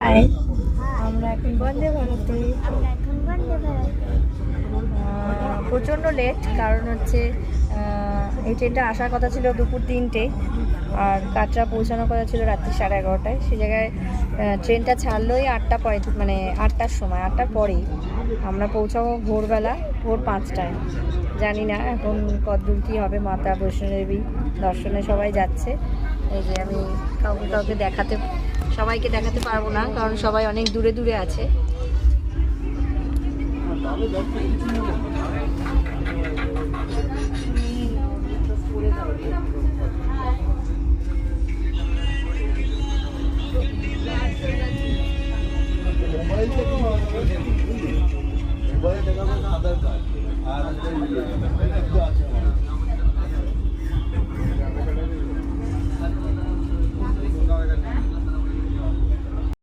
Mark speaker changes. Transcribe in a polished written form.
Speaker 1: High, আমরা এখন বন্দে ভারতে। প্রচণ্ড লেট, কারণ হচ্ছে এই ট্রেনটা আসার কথা ছিল দুপুর 3টে, আর কাটরা পৌঁছানোর কথা ছিল রাত্রি 11:30টায়। সেই জায়গায় ট্রেনটা ছাড়লোই 8টা মানে 8টার সময়, 8টার পরেই। আমরা পৌঁছাবো ভোরবেলা, ভোর 5টায়। জানি না এখন কতদূর কী হবে। মাতা বৈষ্ণোদেবী দর্শনে সবাই যাচ্ছে। এই যে আমি কাউকে সবাইকে দেখাতে পারবো না, কারণ সবাই অনেক দূরে দূরে আছে।